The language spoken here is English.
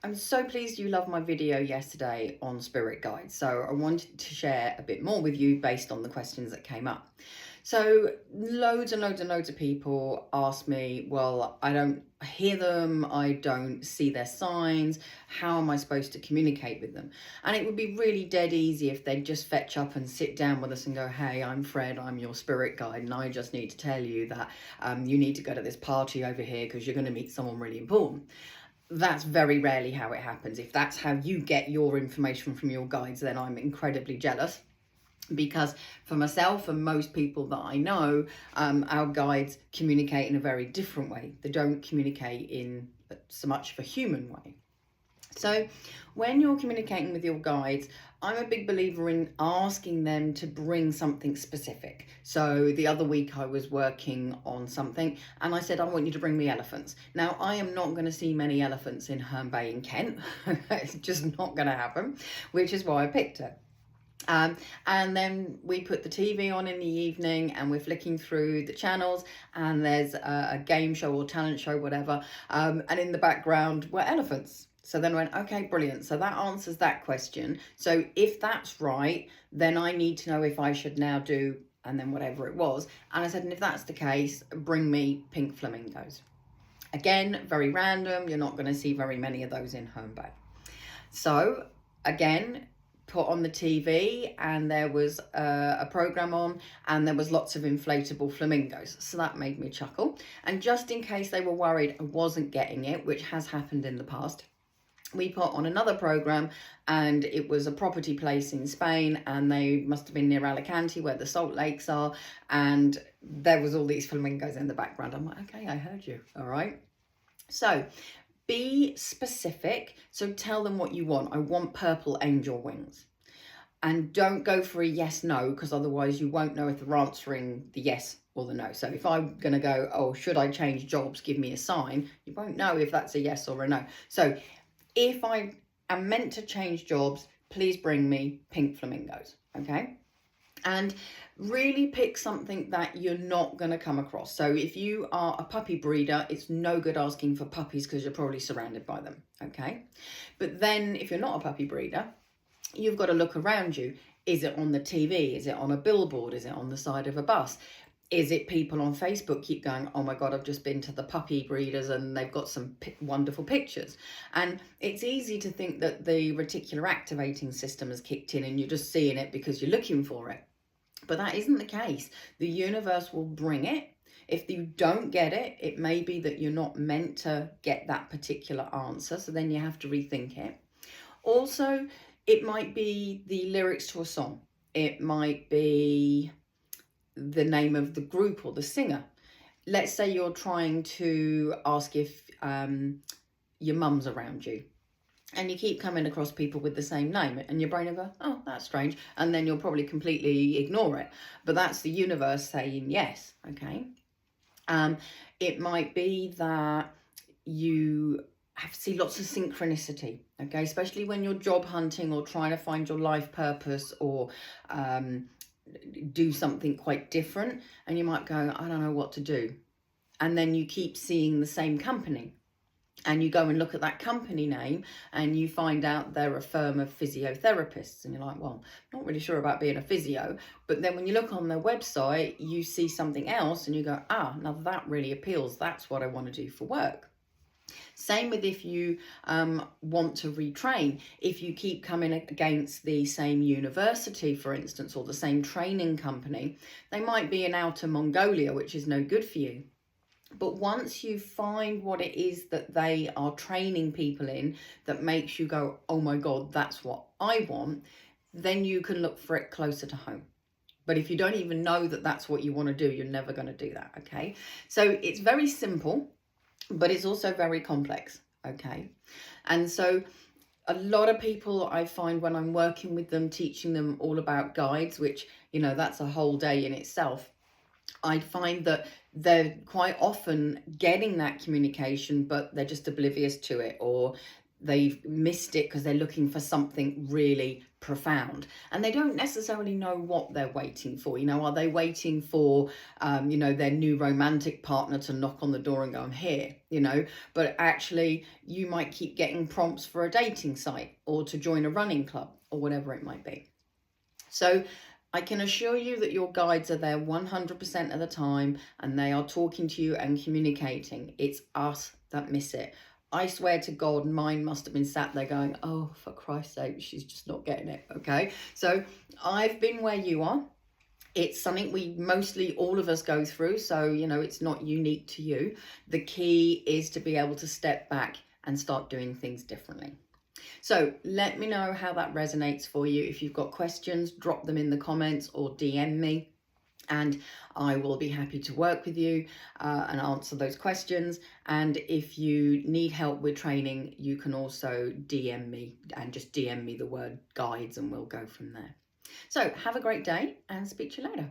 I'm so pleased you loved my video yesterday on spirit guides. So I wanted to share a bit more with you based on the questions that came up. So loads and loads and loads of people ask me, well, I don't hear them, I don't see their signs, how am I supposed to communicate with them? And it would be really dead easy if they'd just fetch up and sit down with us and go, hey, I'm Fred, I'm your spirit guide, and I just need to tell you that you need to go to this party over here because you're going to meet someone really important. That's very rarely how it happens. If that's how you get your information from your guides, then I'm incredibly jealous, because for myself and most people that I know, our guides communicate in a very different way. They don't communicate in so much of a human way. So when you're communicating with your guides, I'm a big believer in asking them to bring something specific. So the other week I was working on something and I said, I want you to bring me elephants. Now, I am not going to see many elephants in Herne Bay in Kent. It's just not going to happen, which is why I picked it. And then we put the TV on in the evening and we're flicking through the channels and there's a game show or talent show, whatever. And in the background were elephants. So then I went, okay, brilliant. So that answers that question. So if that's right, then I need to know if I should now do, and then whatever it was. And I said, and if that's the case, bring me pink flamingos. Again, very random. You're not going to see very many of those in Herne Bay. So again, put on the TV and there was a program on and there was lots of inflatable flamingos. So that made me chuckle. And just in case they were worried I wasn't getting it, which has happened in the past, we put on another program and it was a property place in Spain and they must have been near Alicante where the salt lakes are, and there was all these flamingos in the background. I'm like, okay, I heard you. All right. So be specific. So tell them what you want. I want purple angel wings. And don't go for a yes, no, because otherwise you won't know if they're answering the yes or the no. So if I'm going to go, oh, should I change jobs? Give me a sign. You won't know if that's a yes or a no. So if I am meant to change jobs, please bring me pink flamingos, okay? And really pick something that you're not going to come across. So if you are a puppy breeder, it's no good asking for puppies because you're probably surrounded by them, okay? But then if you're not a puppy breeder, you've got to look around you. Is it on the TV? Is it on a billboard? Is it on the side of a bus? Is it people on Facebook keep going, oh my God, I've just been to the puppy breeders and they've got some wonderful pictures. And it's easy to think that the reticular activating system has kicked in and you're just seeing it because you're looking for it. But that isn't the case. The universe will bring it. If you don't get it, it may be that you're not meant to get that particular answer. So then you have to rethink it. Also, it might be the lyrics to a song. It might be the name of the group or the singer. Let's say you're trying to ask if your mum's around you and you keep coming across people with the same name and your brain will go, oh, that's strange. And then you'll probably completely ignore it. But that's the universe saying yes, okay? It might be that you have to see lots of synchronicity, okay? Especially when you're job hunting or trying to find your life purpose or do something quite different, and you might go, I don't know what to do. And then you keep seeing the same company and you go and look at that company name and you find out they're a firm of physiotherapists and you're like, well, I'm not really sure about being a physio. But then when you look on their website, you see something else and you go, now that really appeals. That's what I want to do for work. Same with if you want to retrain. If you keep coming against the same university, for instance, or the same training company, they might be in Outer Mongolia, which is no good for you. But once you find what it is that they are training people in that makes you go, oh my God, that's what I want, then you can look for it closer to home. But if you don't even know that that's what you want to do, you're never going to do that, okay? So it's very simple, but it's also very complex, okay? And so a lot of people I find when I'm working with them, teaching them all about guides, which, you know, that's a whole day in itself, I find that they're quite often getting that communication, but they're just oblivious to it, or they've missed it because they're looking for something really profound, and they don't necessarily know what they're waiting for. You know, are they waiting for you know, their new romantic partner to knock on the door and go, I'm here, you know? But actually you might keep getting prompts for a dating site or to join a running club or whatever it might be. So I can assure you that your guides are there 100% of the time, and they are talking to you and communicating. It's us that miss it. I swear to God, mine must have been sat there going, oh, for Christ's sake, she's just not getting it. Okay. So I've been where you are. It's something we mostly all of us go through. So, you know, it's not unique to you. The key is to be able to step back and start doing things differently. So let me know how that resonates for you. If you've got questions, drop them in the comments or DM me, and I will be happy to work with you and answer those questions. And if you need help with training, you can also DM me, and just DM me the word guides and we'll go from there. So have a great day and speak to you later.